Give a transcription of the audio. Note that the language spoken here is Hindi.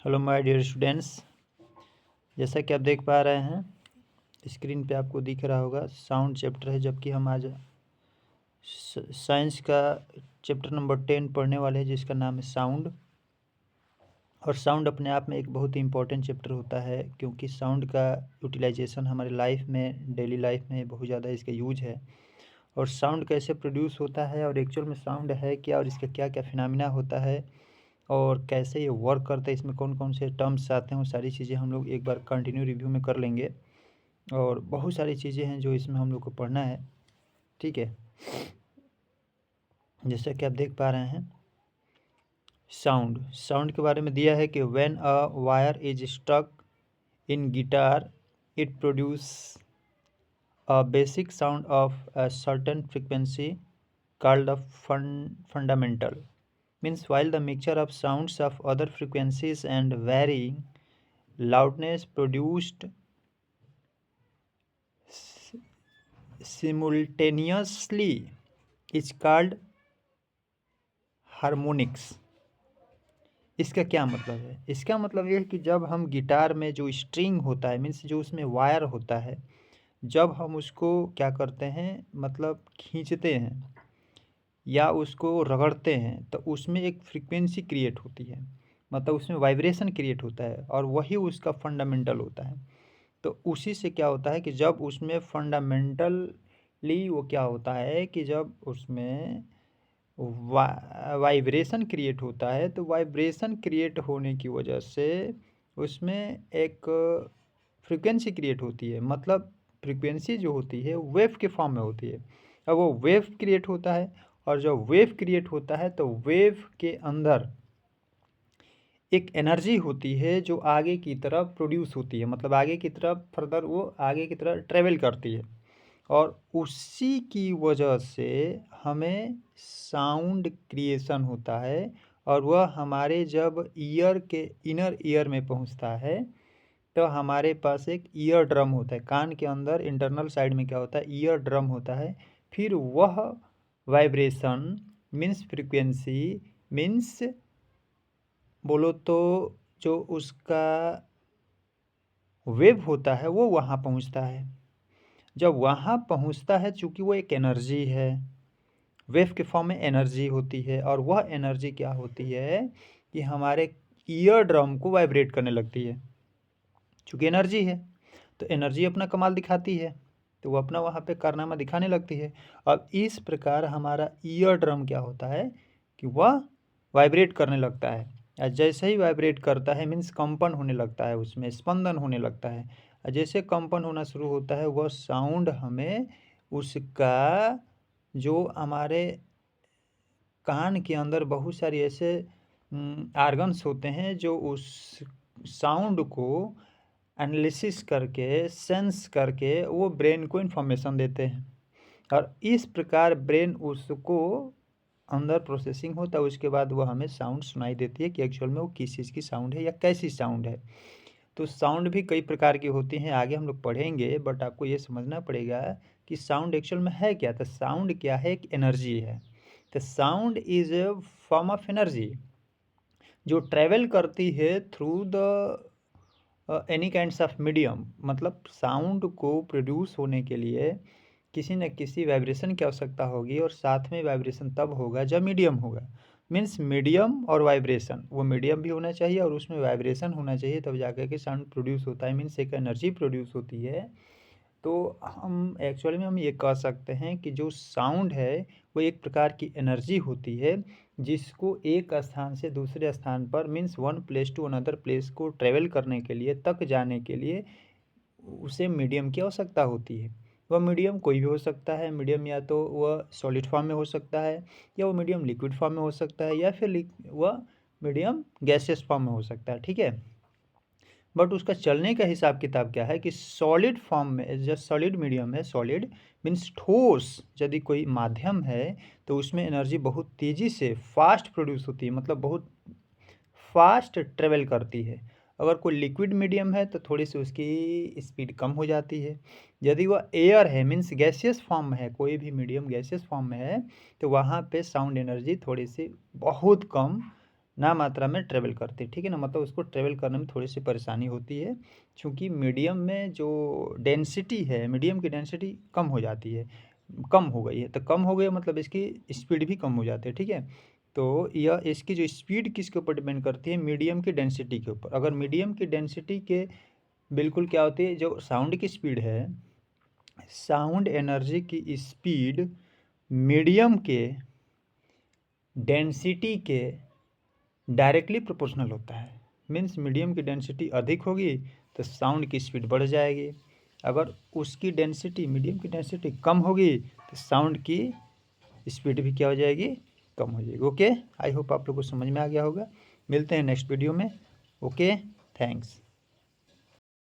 हेलो माय डियर स्टूडेंट्स, जैसा कि आप देख पा रहे हैं स्क्रीन पे आपको दिख रहा होगा साउंड चैप्टर है। जबकि हम आज साइंस का चैप्टर नंबर 10 पढ़ने वाले हैं जिसका नाम है साउंड। और साउंड अपने आप में एक बहुत ही इम्पोर्टेंट चैप्टर होता है क्योंकि साउंड का यूटिलाइजेशन हमारे लाइफ में, डेली लाइफ में बहुत ज़्यादा इसका यूज है। और साउंड कैसे प्रोड्यूस होता है और एक्चुअल में साउंड है क्या और इसका क्या क्या फिनोमेना होता है और कैसे ये वर्क करता है, इसमें कौन कौन से टर्म्स आते हैं, वो सारी चीज़ें हम लोग एक बार कंटिन्यू रिव्यू में कर लेंगे। और बहुत सारी चीज़ें हैं जो इसमें हम लोग को पढ़ना है, ठीक है। जैसा कि आप देख पा रहे हैं साउंड के बारे में दिया है कि when a wire is stuck in guitar it produce a basic sound of a certain frequency called a fundamental. Means while the mixture of sounds of other frequencies and varying loudness produced simultaneously is called harmonics. इसका क्या मतलब है? इसका मतलब ये है कि जब हम गिटार में जो स्ट्रिंग होता है, मीन्स जो उसमें वायर होता है, जब हम उसको क्या करते हैं, मतलब खींचते हैं या उसको रगड़ते हैं तो उसमें एक फ्रीक्वेंसी क्रिएट होती है, मतलब उसमें वाइब्रेशन क्रिएट होता है और वही उसका फंडामेंटल होता है। तो उसी से क्या होता है कि जब उसमें फंडामेंटली वो क्या होता है कि जब उसमें वाइब्रेशन क्रिएट होता है तो वाइब्रेशन क्रिएट होने की वजह से उसमें एक फ्रीक्वेंसी क्रिएट होती है। मतलब फ्रीक्वेंसी जो होती है वेव के फॉर्म में होती है। अब वो वेव क्रिएट होता है और जब वेव क्रिएट होता है तो वेव के अंदर एक एनर्जी होती है जो आगे की तरफ प्रोड्यूस होती है, मतलब आगे की तरफ फर्दर वो आगे की तरफ ट्रेवल करती है और उसी की वजह से हमें साउंड क्रिएशन होता है। और वह हमारे जब ईयर के इनर ईयर में पहुंचता है तो हमारे पास एक ईयर ड्रम होता है। कान के अंदर इंटरनल साइड में क्या होता है, ईयर ड्रम होता है। फिर वह वाइब्रेशन मीन्स फ्रीक्वेंसी मीन्स बोलो तो जो उसका वेव होता है वो वहाँ पहुँचता है। जब वहाँ पहुँचता है, चूँकि वो एक एनर्जी है, वेव के फॉर्म में एनर्जी होती है और वह एनर्जी क्या होती है कि हमारे ईयर ड्रम को वाइब्रेट करने लगती है। चूँकि एनर्जी है तो एनर्जी अपना कमाल दिखाती है, तो वो अपना वहाँ पे कारनामा दिखाने लगती है। अब इस प्रकार हमारा ईयर ड्रम क्या होता है कि वह वाइब्रेट करने लगता है। और जैसे ही वाइब्रेट करता है मीन्स कंपन होने लगता है, उसमें स्पंदन होने लगता है। और जैसे कंपन होना शुरू होता है वह साउंड हमें उसका जो हमारे कान के अंदर बहुत सारी ऐसे आर्गन्स होते हैं जो उस साउंड को एनालिसिस करके, सेंस करके वो ब्रेन को इन्फॉर्मेशन देते हैं। और इस प्रकार ब्रेन उसको अंदर प्रोसेसिंग होता है, उसके बाद वो हमें साउंड सुनाई देती है कि एक्चुअल में वो किस चीज़ की साउंड है या कैसी साउंड है। तो साउंड भी कई प्रकार की होती हैं, आगे हम लोग पढ़ेंगे, बट आपको ये समझना पड़ेगा कि साउंड एक्चुअल में है क्या। तो साउंड क्या है, एक एनर्जी है। तो sound is a form of energy जो ट्रेवल करती है through the any kinds of medium. मतलब साउंड को प्रोड्यूस होने के लिए किसी न किसी वाइब्रेशन की आवश्यकता होगी और साथ में वाइब्रेशन तब होगा जब मीडियम होगा। मीन्स मीडियम और वाइब्रेशन, वो मीडियम भी होना चाहिए और उसमें वाइब्रेशन होना चाहिए, तब जाकर के साउंड प्रोड्यूस होता है। मीन्स एक एनर्जी प्रोड्यूस होती है। तो हम एक्चुअली में हम ये कह सकते हैं कि जो साउंड है वो एक प्रकार की एनर्जी होती है जिसको एक स्थान से दूसरे स्थान पर, means one place to another place को ट्रेवल करने के लिए, तक जाने के लिए उसे मीडियम की आवश्यकता होती है। वह मीडियम कोई भी हो सकता है। मीडियम या तो वह सॉलिड फॉर्म में हो सकता है, या वो मीडियम लिक्विड फॉर्म में हो सकता है, या फिर वह मीडियम गैसियस फॉर्म में हो सकता है, ठीक है। बट उसका चलने का हिसाब किताब क्या है कि सॉलिड फॉर्म में, जो सॉलिड मीडियम है, सॉलिड मीन्स ठोस यदि कोई माध्यम है तो उसमें एनर्जी बहुत तेज़ी से फास्ट प्रोड्यूस होती है, मतलब बहुत फास्ट ट्रेवल करती है। अगर कोई लिक्विड मीडियम है तो थोड़ी सी उसकी स्पीड कम हो जाती है। यदि वह एयर है, मीन्स गैसियस फॉर्म में है, कोई भी मीडियम गैसियस फॉर्म में है, तो वहाँ पे साउंड एनर्जी थोड़ी सी बहुत कम ना मात्रा में ट्रेवल करती है, ठीक है ना। मतलब उसको ट्रेवल करने में थोड़ी सी परेशानी होती है, क्योंकि मीडियम में जो डेंसिटी है, मीडियम की डेंसिटी कम हो जाती है, कम हो गई है। तो कम हो गई मतलब इसकी स्पीड भी कम हो जाती है, ठीक है। तो यह इसकी जो स्पीड किसके ऊपर डिपेंड करती है, मीडियम की डेंसिटी के ऊपर। अगर मीडियम की डेंसिटी के बिल्कुल क्या होती है, जो साउंड की स्पीड है, साउंड एनर्जी की स्पीड मीडियम के डेंसिटी के डायरेक्टली प्रोपोर्शनल होता है। मीन्स मीडियम की डेंसिटी अधिक होगी तो साउंड की स्पीड बढ़ जाएगी, अगर उसकी डेंसिटी, मीडियम की डेंसिटी कम होगी तो साउंड की स्पीड भी क्या हो जाएगी, कम हो जाएगी। ओके, आई होप आप लोग को समझ में आ गया होगा। मिलते हैं नेक्स्ट वीडियो में। Okay, thanks.